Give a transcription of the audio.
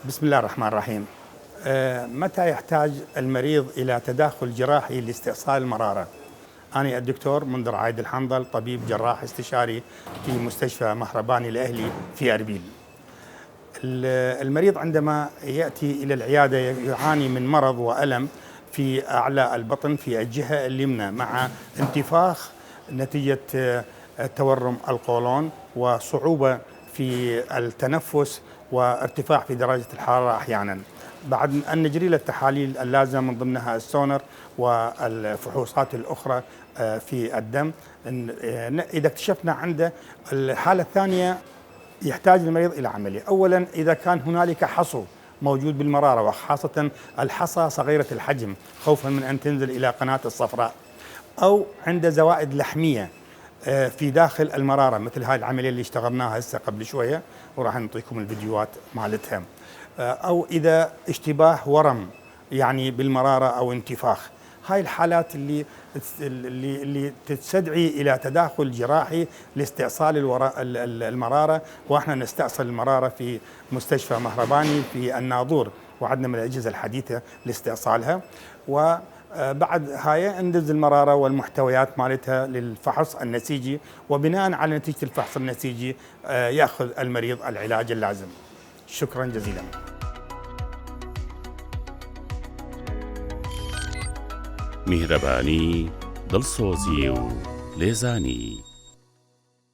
بسم الله الرحمن الرحيم. متى يحتاج المريض إلى تداخل جراحي لاستئصال المرارة؟ أنا الدكتور منذر عايد الحنظل، طبيب جراح استشاري في مستشفى مهرباني الأهلي في أربيل. المريض عندما يأتي إلى العيادة يعاني من مرض وألم في أعلى البطن في الجهة اليمنى مع انتفاخ نتيجة تورم القولون وصعوبة في التنفس وارتفاع في درجة الحرارة أحيانا. بعد أن نجري له التحاليل اللازمة من ضمنها السونر والفحوصات الأخرى في الدم، إذا اكتشفنا عنده الحالة الثانية يحتاج المريض إلى عملية. أولا إذا كان هنالك حصو موجود بالمرارة وخاصة الحصى صغيرة الحجم خوفا من أن تنزل إلى قناة الصفراء، أو عند زوائد لحمية في داخل المرارة مثل هاي العملية اللي اشتغلناها هسه قبل شوية وراح نعطيكم الفيديوهات مالتها، أو إذا اشتباه ورم يعني بالمرارة أو انتفاخ. هاي الحالات اللي تستدعي إلى تداخل جراحي لاستئصال المرارة، وإحنا نستأصل المرارة في مستشفى مهرباني في الناظور، وعندنا من الأجهزة الحديثة لاستئصالها. وبعد هاي ندز المرارة والمحتويات مالتها للفحص النسيجي، وبناء على نتيجة الفحص النسيجي يأخذ المريض العلاج اللازم. شكرا جزيلا. میهرەبانی دڵسۆزی و لێزانی